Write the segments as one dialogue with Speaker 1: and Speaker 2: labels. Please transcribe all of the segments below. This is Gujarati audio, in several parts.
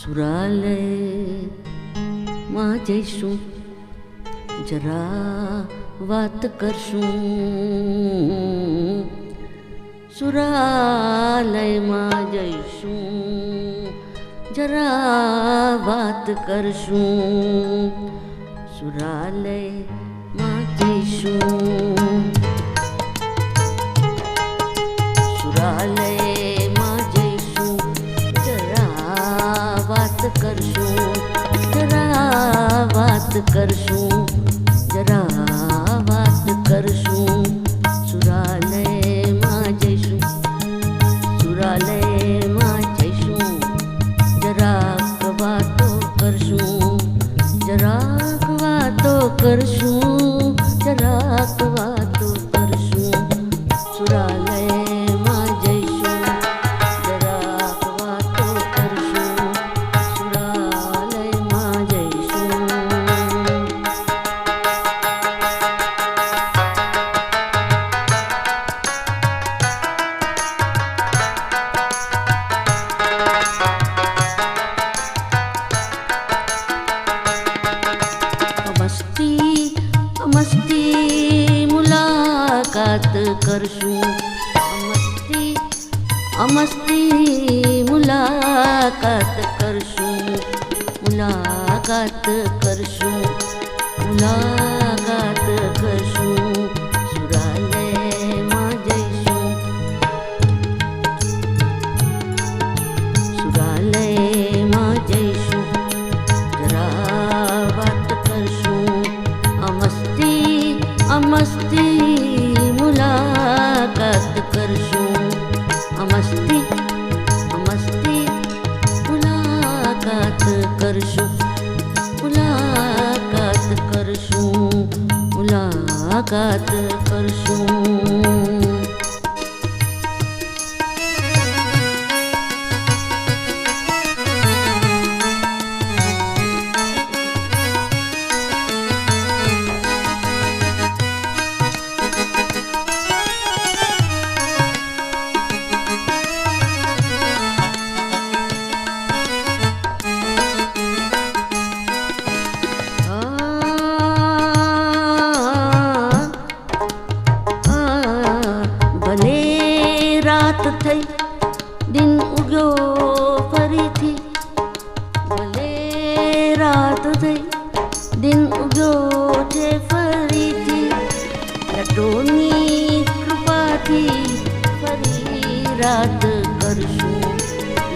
Speaker 1: સુરાલયમાં જઈશું, જરા વાત કરશું. સુરાલયમાં જઈશું, જરા વાત કરશું. સુરાલયમાં જઈશું, સુરાલયમાં જઈશું, જરા વાત કરશું. જરા વાત કરશું, જરા વાત કરશું. સુરાલયમાં જઈશું, સુરાલયમાં જઈશું, જરાક વાતો કરશું. જરાક વાતો કરશું, જરાક વાતો કરશું. સુરાલયમાં જઈશું, જરાક વાતો કરશું. સુરાલયમાં જઈશું. મસ્તી મુલાકાત કરશું. મસ્તી મુલાકાત કરશું. મુલાકાત કરશું, મુલાકાત કરશું. સુરાલયમાં જઈશું, સુરાલયમાં જઈશું, જરા વાત કરશું. મસ્તી મુલાકાત કરશું. મસ્તી મુલાકાત કરશું. મુલાકાત કરશું, મુલાકાત કરશું. રાત થઈ, દિન ઉગ્યો ફરીથી. ભલે રાત થઈ, દિન ઉગ્યો છે ફરીથી. લટોની કૃપાથી ફરી રાત કરશું.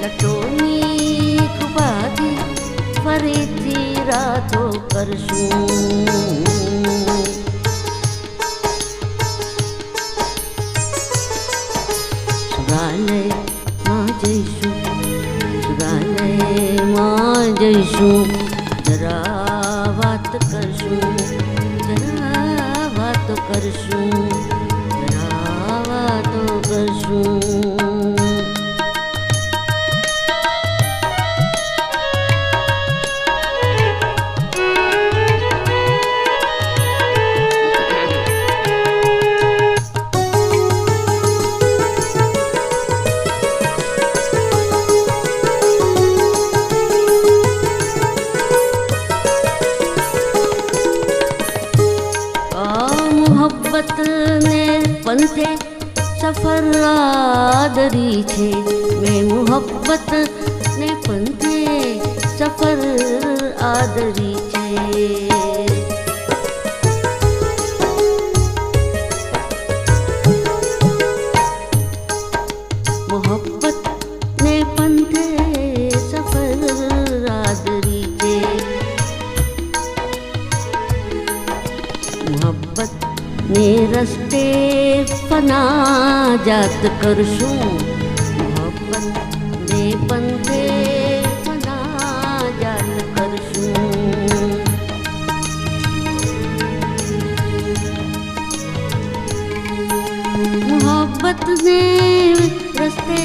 Speaker 1: લટોની કૃપાથી ફરીથી રાતો કરશું. સુરાલયમાં જઈશું, સુરાલયમાં જઈશું, જરા વાત કરશું. જરા વાતો કરશું, જરા વાતો કરશું. મોહબ્બત ને પંથે સફર આદરી છે. મેં મોહબ્બત ને પંથે સફર આદરી છે. મોહબ્બત ને પંથે સફર આદરી છે. મોહબ્બત ને રસ્તે ફના જાત કરશું. મોહબ્બત ને પંથે ફના જાત કરશું. મોહબ્બત ને રસ્તે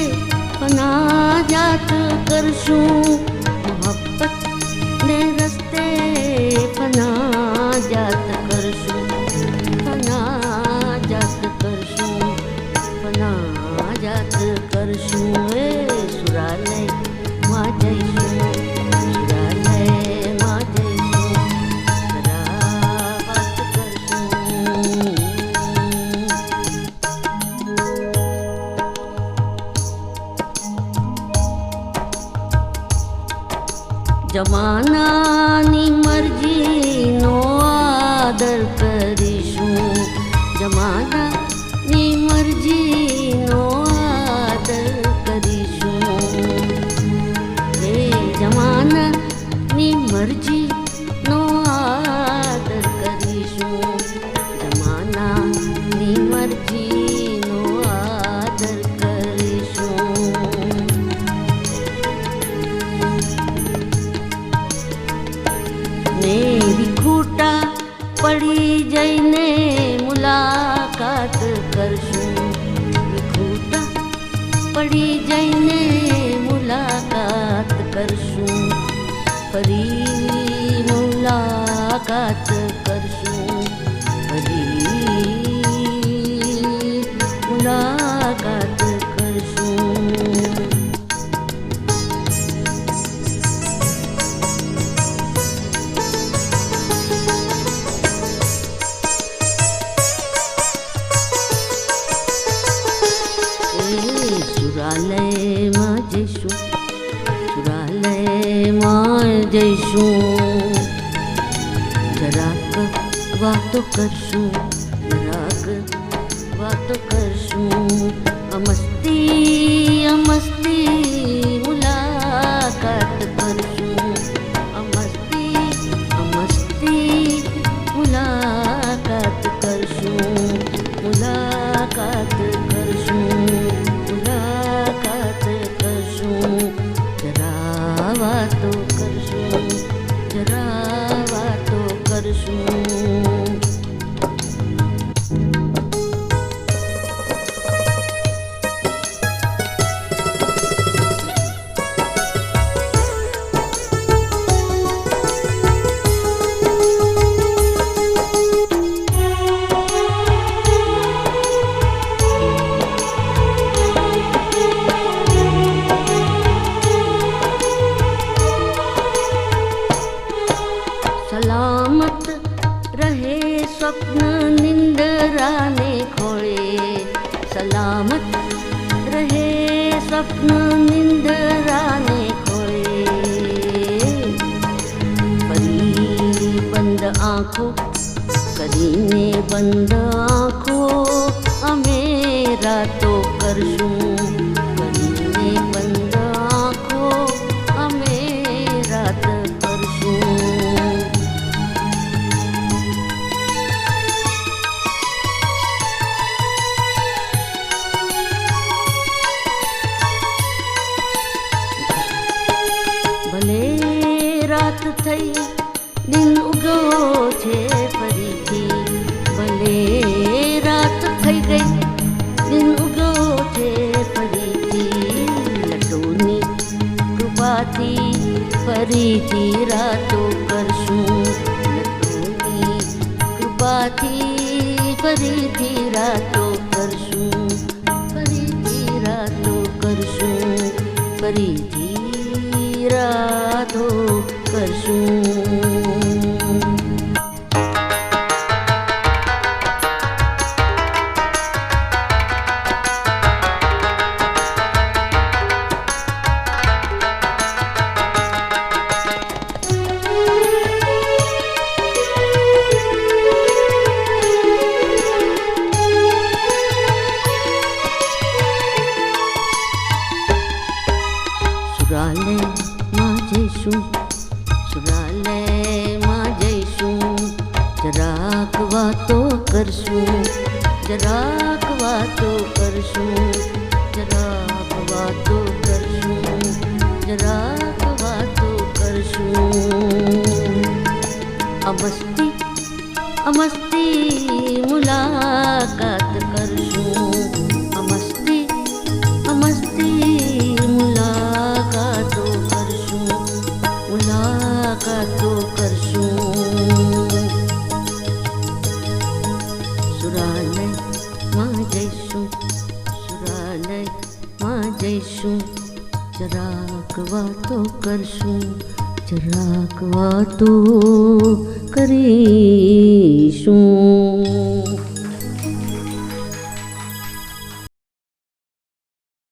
Speaker 1: ફના જાત કરશું. મોહબ્બત ને રસ્તે ફના જાત કરશું. ફના જાત કરશું, ફના જાત કરશું. એ સુરાલયમાં જઈશું. જમાનાની મરજીનો આદર કરીશું, જમાનાની મરજીનો આદર કરીશું. રે જમાનાની મરજીનો આદર કરીશું, જમાનાની મરજીનો આદર કરીશું. ને વિખૂટા પડી જઈને મુલાકાત કરશું, વિખૂટા પડી જઈને મુલાકાત કરશું, ફરી મુલાકાત કરશું, ફરી મુલાકાત કરશું. સુરાલયમાં જઈશું, સુરાલયમાં જઈશું, જરાક વાતો કરશું, જરાક વાતો કરશું. મસ્તી મસ્તી મુલાકાત કરશું, મસ્તી મસ્તી મુલાકાત કરશું, મુલાકાત કરશું, મુલાકાત કરશું. જરા વાતો કરશું, જરા વાતો કરશું. સલામત રહે સ્વપ્ન નિંદરાને ખોળે, સલામત રહે સ્વપ્ન નિંદરાને ખોળે. ફરી બંધ આંખો કરીને બંધ આંખો અમે રાતો કરશું, કરીને બંધ આંખો અમે રાત કરશું. ભલે રાત થઈ દિન ઉગો છે ફરીથી, ભલે રાત થઈ ગઈ દિન ઉગો છે ફરીથી. લટોની કૃપાથી ફરીથી રાતો કરશું, લટોની કૃપાથી ફરીથી રાતો કરશું, ફરીથી રાતો કરશું, ફરીથી રાતો કરશું. સુરાલયમાં જઈશું, સુરાલયમાં જઈશું, જરાક વાતો કરશું, જરાક વાતો કરશું, જરાક વાતો કરશું, જરાક વાતો કરશું. મસ્તી મસ્તી મુલાકાત કરશું, મસ્તી મસ્તી મુલાકાતો કરશું, મુલાકાતો કરશું. સુરાલયમાં જઈશું, સુરાલયમાં જઈશું, જરાક વાતો કરશું, જરાક વાતો કરીશું.